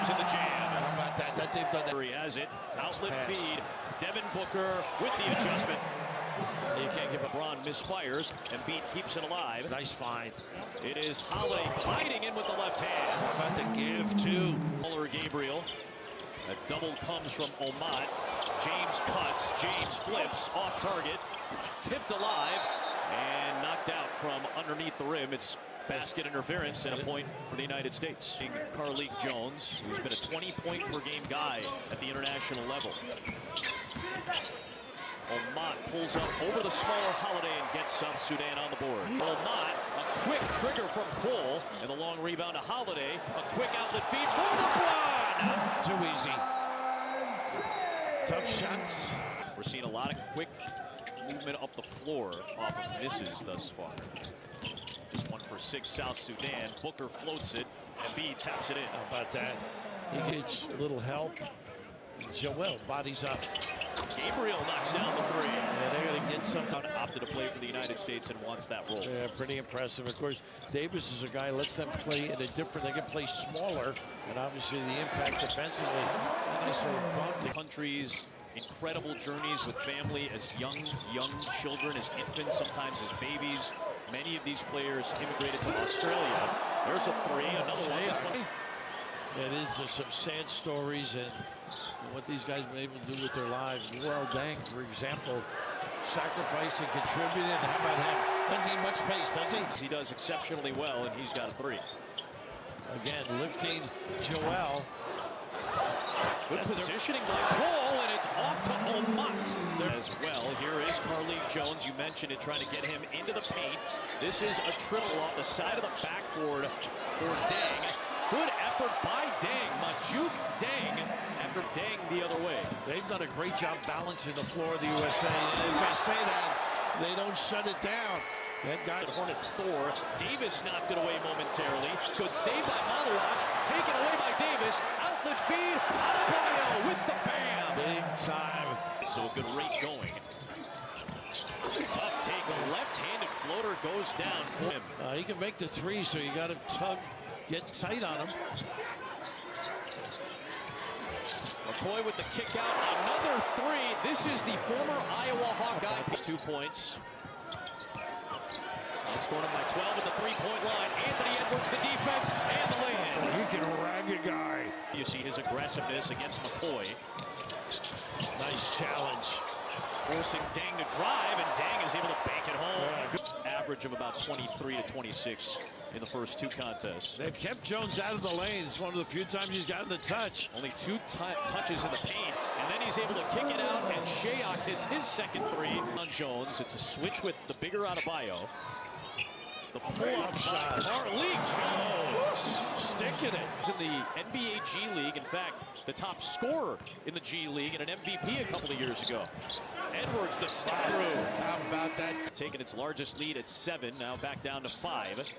James in the jam. How about that? They've done that. He has it. Outlet feed. Devin Booker with the adjustment. You can't give up. LeBron misfires. Embiid keeps it alive. Nice find. It is Holiday gliding in with the left hand. How about the give, too? Muller Gabriel. A double comes from Omat. James cuts. James flips off target. Tipped alive and knocked out from underneath the rim. It's basket interference and a point for the United States. Carlik Jones, who's been a 20-point per game guy at the international level. Omat pulls up over the smaller Holiday and gets South Sudan on the board. Omat, a quick trigger from Cole, and the long rebound to Holiday. A quick outlet feed for LeBron. Too easy. Tough shots. We're seeing a lot of quick movement up the floor off of misses thus far. Just 1 for 6 South Sudan. Booker floats it, and B taps it in. How about that? He gets a little help. Joel bodies up. Gabriel knocks down the three. Yeah, they're going to get something. Opted to play for the United States and wants that role. Yeah, pretty impressive. Of course, Davis is a guy who lets them play in a different, they can play smaller, and obviously the impact defensively. A nice little bump. The countries, incredible journeys with family as young children, as infants, sometimes as babies. Many of these players immigrated to Australia. There's a three, another one. It is some sad stories and what these guys have been able to do with their lives. Well, Dang, for example, sacrificing, contributing. How about him? Doesn't need much pace, does he? He does exceptionally well, and he's got a three. Again, lifting Joel. Good positioning by Cole, and it's off to Omat as well. Here is Carlik Jones. You mentioned it, trying to get him into the paint. This is a triple off the side of the backboard for Dang. Good effort by Dang. Majuk Dang after Dang the other way. They've done a great job balancing the floor of the USA. And as I say that, they don't shut it down. That guy Hornet Thor. Davis knocked it away momentarily. Good save by Malawach. Taken away by Davis. Outlet feed. Adebayo with the bam. big time. So a good rate going. Tough take. A left-handed floater goes down for him. He can make the three, so you got to tug, get tight on him. McCoy with the kick out. Another three. This is the former Iowa Hawkeye. 2 points. Scored him by 12 at the three-point line. Anthony Edwards, the defense, and the lay-in. He can rag a guy. You see his aggressiveness against McCoy. Nice challenge. Forcing Dang to drive, and Dang is able to bank it home. Average of about 23 to 26 in the first two contests. They've kept Jones out of the lane. It's one of the few times he's gotten the touch. Only two touches in the paint, and then he's able to kick it out, and Shayok hits his second three on Jones. It's a switch with the bigger Adebayo. The pull-up by Carlik Jones. Sticking it. In the NBA G League, in fact, the top scorer in the G League and an MVP a couple of years ago. Edwards, the step through. How about that? Taking its largest lead at 7, now back down to 5.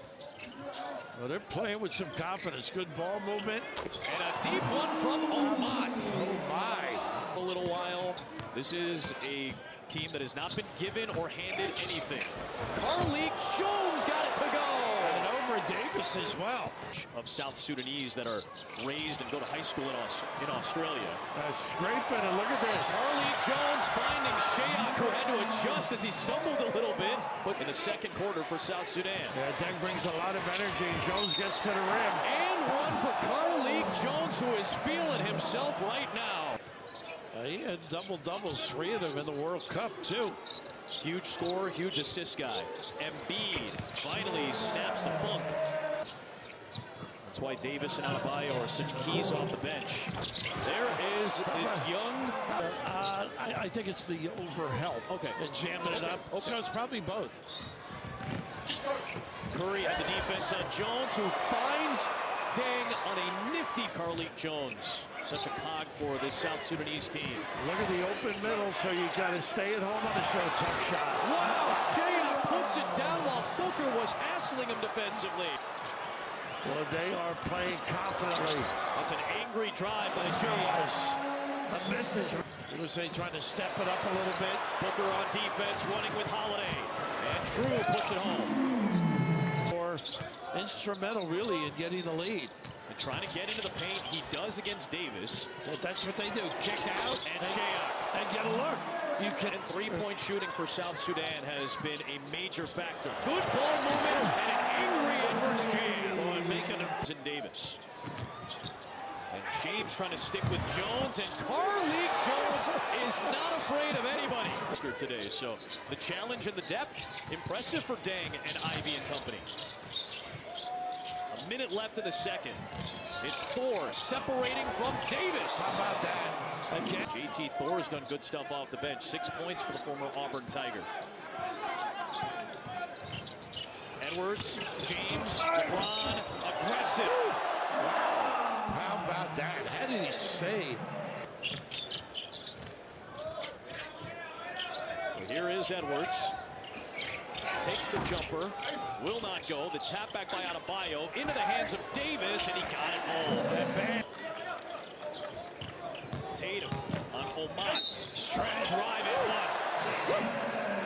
Well, they're playing with some confidence. Good ball movement. And a deep one from Omat. Oh, my. A little while. This is a team that has not been given or handed anything. Carlik Jones got it to go. And over Davis as well. Of South Sudanese that are raised and go to high school in Australia. Scraping, and look at this. Carlik Jones finding Shayok, who had to adjust as he stumbled a little bit. But in the second quarter for South Sudan. Yeah, Deng brings a lot of energy, and Jones gets to the rim. And one for Carlik Jones, who is feeling himself right now. He had double-doubles, 3 of them in the World Cup, too. Huge scorer, huge assist guy. Embiid finally snaps the funk. That's why Davis and Adebayo are such keys off the bench. There is this young... I think it's the over-help. Okay. And jamming it up. Okay. So it's probably both. Curry had the defense on Jones, who finds Dang on a nifty Carlik Jones. Such a cog for this South Sudanese team. Look at the open middle, so you got to stay at home on the show. Tough shot. Wow, Shayok puts it down while Booker was hassling him defensively. Well, they are playing confidently. That's an angry drive by Shayok. A message. USA trying to step it up a little bit. Booker on defense, running with Holiday. And True puts it home. Instrumental, really, in getting the lead. And trying to get into the paint. He does against Davis. That's what they do. Kick out And Shayok. and get a look. You can. And three-point shooting for South Sudan has been a major factor. Good ball movement and an angry Edwards jam. Oh, and making him. And Davis. And James trying to stick with Jones, and Carlik Jones is not afraid of anybody today. So the challenge and the depth, impressive for Deng and Ivy and company. A minute left in the second. It's Thor separating from Davis. How about that? Again. JT Thor has done good stuff off the bench. 6 points for the former Auburn Tiger. Edwards, James, LeBron, aggressive. How about that? How did he save? Here is Edwards. Takes the jumper. Will not go. The tap back by Adebayo into the hands of Davis, and he got it all. Tatum on Omat. Drive at one.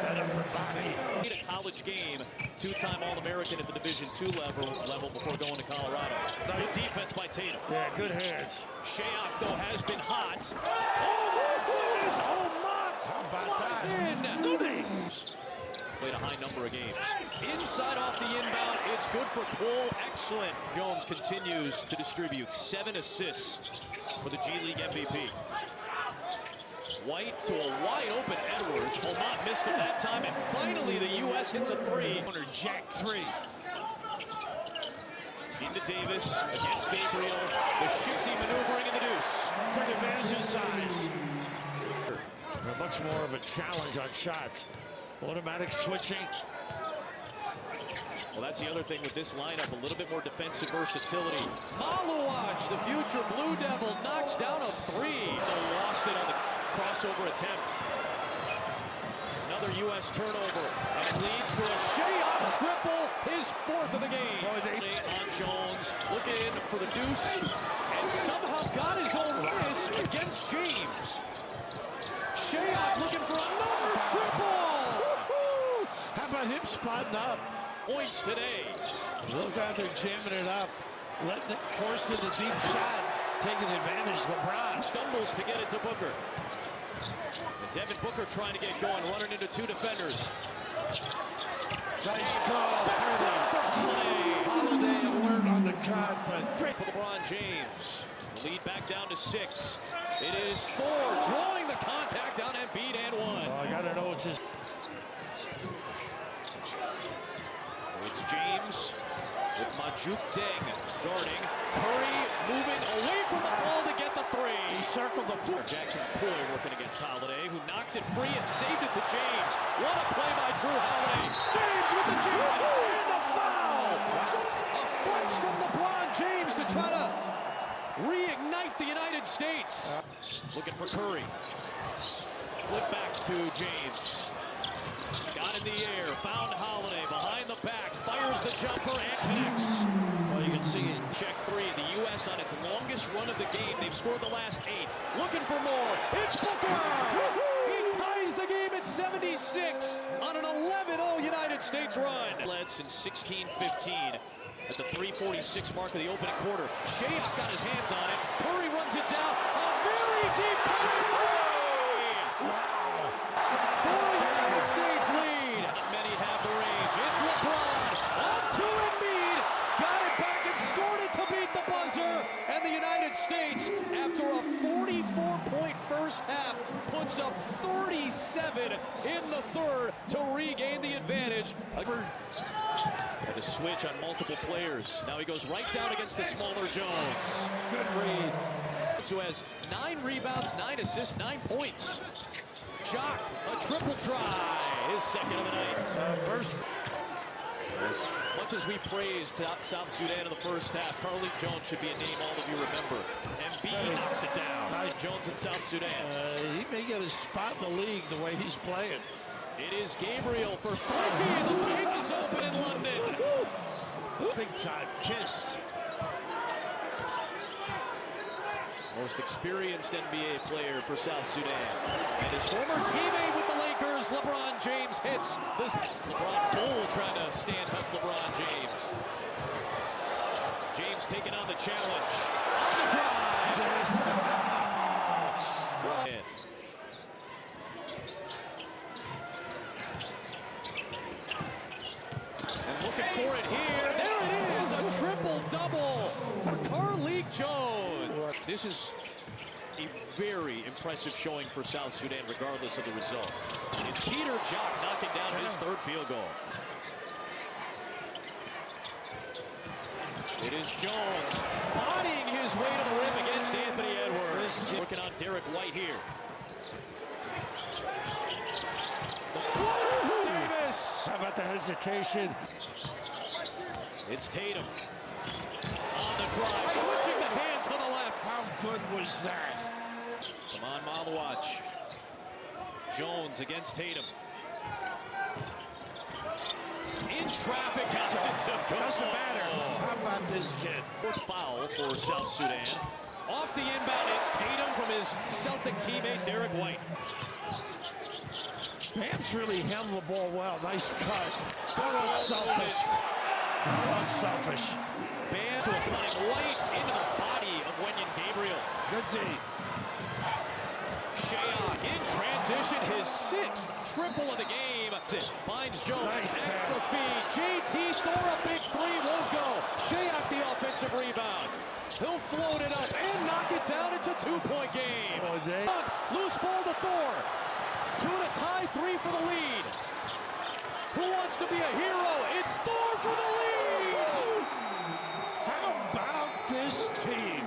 That upper body. A college game. Two-time All-American at the Division II level before going to Colorado. Good defense by Tatum. Yeah, good hands. Shayok, though, has been hot. Omat. How about that? Played a high number of games. Inside off the inbound, it's good for Cole. Excellent. Jones continues to distribute. 7 assists for the G League MVP. White to a wide open Edwards. Omat missed it that time, and finally the U.S. hits a three. Jack three. Into Davis against Gabriel. The shifty maneuvering in the deuce. Took advantage of size. Much more of a challenge on shots. Automatic switching. Well, that's the other thing with this lineup, a little bit more defensive versatility. Maluach, the future Blue Devil, knocks down a three. They lost it on the crossover attempt. Another U.S. turnover, and it leads to a Shayok triple, his 4th of the game. On Jones, looking for the deuce, and somehow got his own miss against James. Shayok looking for another triple. How about him spotting up? Points today. Look out there jamming it up, letting it force it a deep shot, taking advantage. LeBron stumbles to get it to Booker. And Devin Booker trying to get going, running into 2 defenders. Nice call. Holiday alert on the cut, but great for LeBron James. Lead back down to 6. It is Thor drawing the contact on Embiid and 1. Oh, I gotta know it's his. It's James with Majuk Deng guarding. Curry moving away from the ball to get the 3. He circled the floor. Jackson Poole working against Holiday, who knocked it free and saved it to James. What a play by Drew Holiday. James with the jam and the foul. A flex from LeBron James to try to reignite the United States. Looking for Curry. Flip back to James. Got in the air, found Holiday behind the back, fires the jumper and connects. Well, you can see it. Check 3, the U.S. on its longest run of the game. They've scored the last 8. Looking for more. It's Booker! He ties the game at 76 on an 11-0 United States run. Let's in 16-15 at the 3:46 mark of the opening quarter. Shayok got his hands on it. Curry runs it down. A very deep Curry three! Wow. For the United States lead. Not many have the range. It's LeBron. Up to Embiid. Got it back and scored it to beat the buzzer. And the United States, after a 44-point first half, puts up 37 in the third to regain the advantage. Had to switch on multiple players. Now he goes right down against the smaller Jones. Good read. Who has 9 rebounds, 9 assists, 9 points. Jock, a triple try, his second of the night. First. As much as we praised South Sudan in the first half, Carlik Jones should be a name all of you remember. Embiid knocks it down. Jones in South Sudan. He may get a spot in the league the way he's playing. It is Gabriel for 3. The bank is open in London. Big time kiss. Most experienced NBA player for South Sudan. And his former teammate with the Lakers, LeBron James, hits this. LeBron Bull trying to stand up LeBron James. James Jones taking on the challenge. On the drive. And looking for it here. There it is. A triple-double for Carlik Jones. This is a very impressive showing for South Sudan, regardless of the result. It's Peter Jock knocking down his third field goal. It is Jones bodying his way to the rim against Anthony Edwards. Working on Derek White here. The floater for Davis. How about the hesitation? It's Tatum on the drive, switching the hand to the left. How good was that? Come on, Malawatch. Jones against Tatum. In traffic, Doesn't matter. How about this kid? Foul for South Sudan. Off the inbound, it's Tatum from his Celtic teammate Derek White. Bam's really handled the ball well. Nice cut. Oh, Unselfish. Unselfish. Bam applying White into the body of Wenyen Gabriel. Good D. Shayok in transition, his sixth triple of the game. Finds Jones, Nice extra pass. feed. JT Thor, a big three, won't go. Shayok the offensive rebound. He'll float it up and knock it down. It's a two-point game. Oh, Loose ball to Thor. Two to tie, three for the lead. Who wants to be a hero? It's Thor for the lead. how about this team?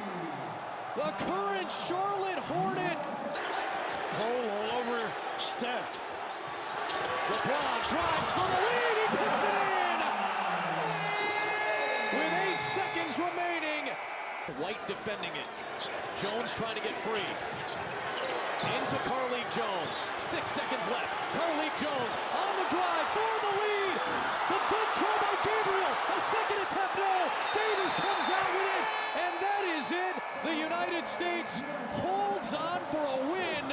The current Charlotte Hornet. Cole all over Steph. LeBron drives for the lead. He puts it in. With 8 seconds remaining. White defending it. Jones trying to get free. Into Carlik Jones. 6 seconds left. Carlik Jones on the drive for the lead. The good throw by Gabriel. A second attempt, no. Davis comes out with it. And that is it. The United States holds on for a win.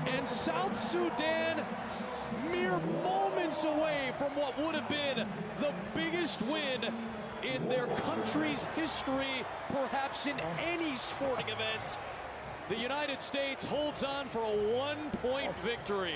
And South Sudan mere moments away from what would have been the biggest win in their country's history, perhaps in any sporting event. The United States holds on for a 1-point victory.